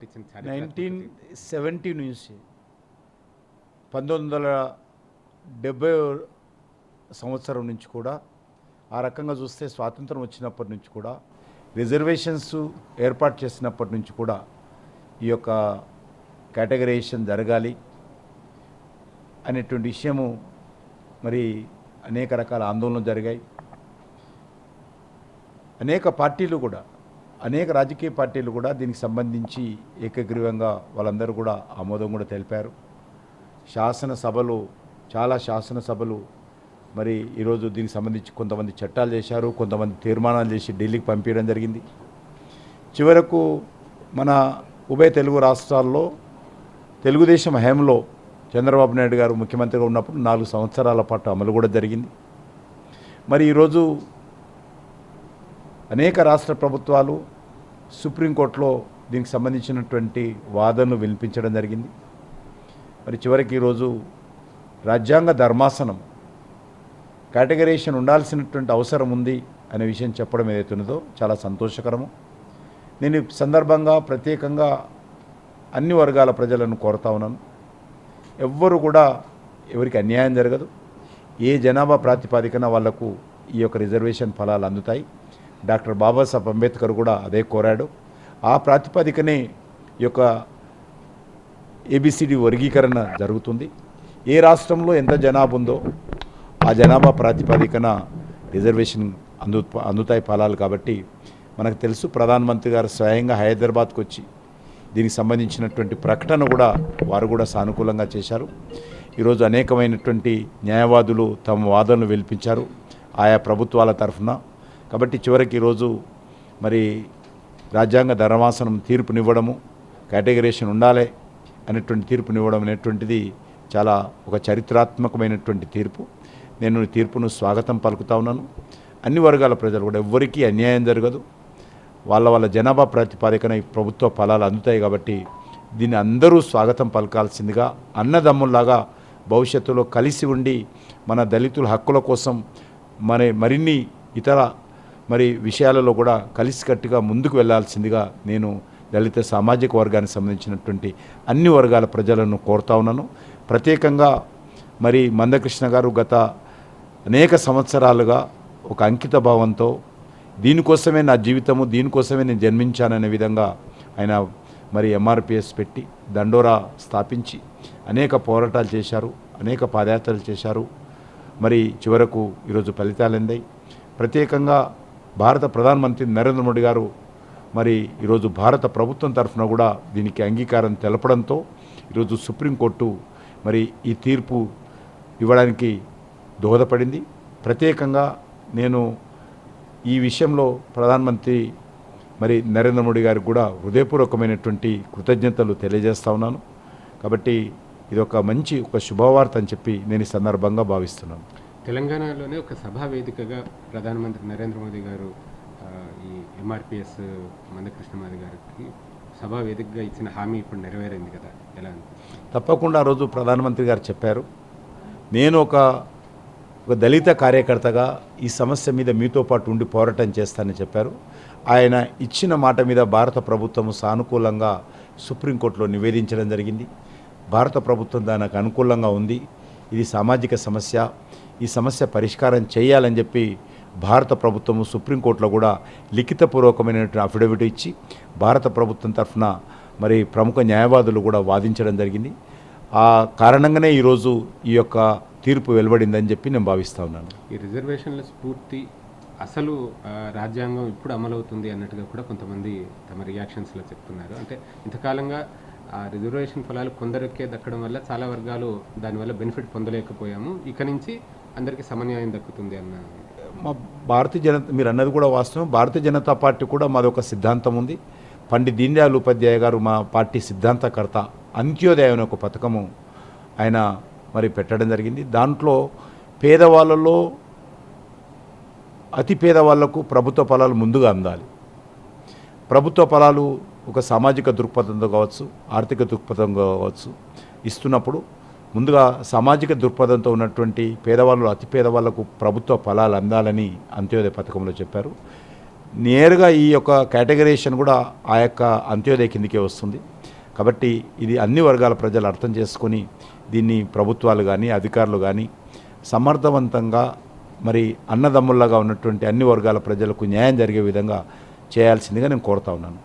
1970 నుంచి 1970 సంవత్సరం నుంచి కూడా ఆ రకంగా చూస్తే స్వాతంత్రం వచ్చినప్పటి నుంచి కూడా రిజర్వేషన్స్ ఏర్పాటు చేసినప్పటి నుంచి కూడా ఈ యొక్క కేటగరైజేషన్ జరగాలి అనేటువంటి విషయము మరి అనేక రకాల ఆందోళనలు జరిగాయి. అనేక పార్టీలు కూడా అనేక రాజకీయ పార్టీలు కూడా దీనికి సంబంధించి ఏకగ్రీవంగా వాళ్ళందరూ కూడా ఆమోదం కూడా తెలిపారు. శాసనసభలు చాలా శాసనసభలు మరి ఈరోజు దీనికి సంబంధించి కొంతమంది చట్టాలు చేశారు, కొంతమంది తీర్మానాలు చేసి ఢిల్లీకి పంపించడం జరిగింది. చివరకు మన ఉభయ తెలుగు రాష్ట్రాల్లో తెలుగుదేశం హయాంలో చంద్రబాబు నాయుడు గారు ముఖ్యమంత్రిగా ఉన్నప్పుడు 4 సంవత్సరాల పాటు అమలు కూడా జరిగింది. మరి ఈరోజు అనేక రాష్ట్ర ప్రభుత్వాలు సుప్రీంకోర్టులో దీనికి సంబంధించినటువంటి వాదనలు వినిపించడం జరిగింది. మరి చివరికి ఈరోజు రాజ్యాంగ ధర్మాసనం కేటగరైజేషన్ ఉండాల్సినటువంటి అవసరం ఉంది అనే విషయం చెప్పడం ఏదైతున్నదో చాలా సంతోషకరము. నేను ఈ సందర్భంగా ప్రత్యేకంగా అన్ని వర్గాల ప్రజలను కోరుతా ఉన్నాను. ఎవ్వరు కూడా ఎవరికి అన్యాయం జరగదు. ఏ జనాభా ప్రాతిపదికన వాళ్లకు ఈ యొక్క రిజర్వేషన్ ఫలాలు అందుతాయి. డాక్టర్ బాబాసాహెబ్ అంబేద్కర్ కూడా అదే కోరాడు. ఆ ప్రాతిపదికనే ఈ యొక్క ఏబిసిడి వర్గీకరణ జరుగుతుంది. ఏ రాష్ట్రంలో ఎంత జనాభా ఉందో ఆ జనాభా ప్రాతిపదికన రిజర్వేషన్ అందుతాయి ఫలాలు. కాబట్టి మనకు తెలుసు, ప్రధానమంత్రి గారు స్వయంగా హైదరాబాద్కు వచ్చి దీనికి సంబంధించినటువంటి ప్రకటన కూడా వారు కూడా సానుకూలంగా చేశారు. ఈరోజు అనేకమైనటువంటి న్యాయవాదులు తమ వాదనలు వినిపించారు ఆయా ప్రభుత్వాల తరఫున. కాబట్టి చివరికి ఈరోజు మరి రాజ్యాంగ ధర్మాసనం తీర్పునివ్వడము, కేటగరైజేషన్ ఉండాలి అనేటువంటి తీర్పునివ్వడం అనేటువంటిది చాలా ఒక చరిత్రాత్మకమైనటువంటి తీర్పు. నేను ఈ తీర్పును స్వాగతం పలుకుతా ఉన్నాను. అన్ని వర్గాల ప్రజలు కూడా ఎవ్వరికీ అన్యాయం జరగదు. వాళ్ళ జనాభా ప్రాతిపదికన ఈ ప్రభుత్వ ఫలాలు అందుతాయి. కాబట్టి దీన్ని అందరూ స్వాగతం పలకాల్సిందిగా, అన్నదమ్ముల్లాగా భవిష్యత్తులో కలిసి ఉండి మన దళితుల హక్కుల కోసం మరిన్ని ఇతర విషయాలలో కూడా కలిసికట్టుగా ముందుకు వెళ్లాల్సిందిగా నేను దళిత సామాజిక వర్గానికి సంబంధించినటువంటి అన్ని వర్గాల ప్రజలను కోరుతా ఉన్నాను. ప్రత్యేకంగా మరి మందకృష్ణ గారు గత అనేక సంవత్సరాలుగా ఒక అంకిత భావంతో దీనికోసమే నా జీవితము, దీనికోసమే నేను జన్మించాననే విధంగా ఆయన మరి ఎంఆర్పిఎస్ పెట్టి దండోరా స్థాపించి అనేక పోరాటాలు చేశారు, అనేక పాదయాత్రలు చేశారు. మరి చివరకు ఈరోజు ఫలితాలు అందాయి. ప్రత్యేకంగా భారత ప్రధానమంత్రి నరేంద్ర మోడీ గారు మరి ఈరోజు భారత ప్రభుత్వం తరఫున కూడా దీనికి అంగీకారం తెలపడంతో ఈరోజు సుప్రీంకోర్టు మరి ఈ తీర్పు ఇవ్వడానికి దోహదపడింది. ప్రత్యేకంగా నేను ఈ విషయంలో ప్రధానమంత్రి మరి నరేంద్ర మోడీ గారికి కూడా హృదయపూర్వకమైనటువంటి కృతజ్ఞతలు తెలియజేస్తా ఉన్నాను. కాబట్టి ఇది ఒక మంచి శుభవార్త అని చెప్పి నేను ఈ సందర్భంగా భావిస్తున్నాను. తెలంగాణలోనే ఒక సభా వేదికగా ప్రధానమంత్రి నరేంద్ర మోదీ గారు ఈ ఎంఆర్పిఎస్ మందకృష్ణ మాదిగ గారికి సభా వేదికగా ఇచ్చిన హామీ ఇప్పుడు నెరవేరింది కదా, ఎలా? తప్పకుండా ఆ రోజు ప్రధానమంత్రి గారు చెప్పారు, నేను ఒక దళిత కార్యకర్తగా ఈ సమస్య మీద మీతో పాటు ఉండి పోరాటం చేస్తానని చెప్పారు. ఆయన ఇచ్చిన మాట మీద భారత ప్రభుత్వం సానుకూలంగా సుప్రీంకోర్టులో నివేదించడం జరిగింది. భారత ప్రభుత్వం దానికి అనుకూలంగా ఉంది. ఇది సామాజిక సమస్య, ఈ సమస్య పరిష్కారం చేయాలని చెప్పి భారత ప్రభుత్వము సుప్రీంకోర్టులో కూడా లిఖితపూర్వకమైనటువంటి అఫిడవిట్ ఇచ్చి భారత ప్రభుత్వం తరఫున మరి ప్రముఖ న్యాయవాదులు కూడా వాదించడం జరిగింది. ఆ కారణంగానే ఈరోజు ఈ యొక్క తీర్పు వెలువడిందని చెప్పి నేను భావిస్తూ ఉన్నాను. ఈ రిజర్వేషన్ల స్ఫూర్తి అసలు రాజ్యాంగం ఇప్పుడు అమలవుతుంది అన్నట్టుగా కూడా కొంతమంది తమ రియాక్షన్స్లో చెప్తున్నారు. అంటే ఇంతకాలంగా ఆ రిజర్వేషన్ ఫలాలు కొందరికే దక్కడం వల్ల చాలా వర్గాలు దానివల్ల బెనిఫిట్ పొందలేకపోయాము, ఇక నుంచి అందరికీ సమన్యాయం దక్కుతుంది అన్న మా భారతీయ జనతా, మీరు అన్నది కూడా వాస్తవం. భారతీయ జనతా పార్టీ కూడా మాదొక సిద్ధాంతం ఉంది. పండిట్ దీన్ దయాళ్ ఉపాధ్యాయ గారు మా పార్టీ సిద్ధాంతకర్త. అంత్యోదయ అనే ఒక పథకము ఆయన మరి పెట్టడం జరిగింది. దాంట్లో పేదవాళ్ళలో అతి పేదవాళ్లకు ప్రభుత్వ ఫలాలు ముందుగా అందాలి. ప్రభుత్వ ఫలాలు ఒక సామాజిక దృక్పథంతో కావచ్చు, ఆర్థిక దృక్పథంతో కావచ్చు ఇస్తున్నప్పుడు ముందుగా సామాజిక దృక్పథంతో ఉన్నటువంటి పేదవాళ్ళు, అతి పేదవాళ్లకు ప్రభుత్వ ఫలాలు అందాలని అంత్యోదయ పథకంలో చెప్పారు. నేరుగా ఈ యొక్క కేటగరైజేషన్ కూడా ఆ యొక్క అంత్యోదయ కిందకే వస్తుంది. కాబట్టి ఇది అన్ని వర్గాల ప్రజలు అర్థం చేసుకొని దీన్ని ప్రభుత్వాలు కానీ అధికారులు కానీ సమర్థవంతంగా మరి అన్నదమ్ముల్లాగా ఉన్నటువంటి అన్ని వర్గాల ప్రజలకు న్యాయం జరిగే విధంగా చేయాల్సిందిగా నేను కోరుతా ఉన్నాను.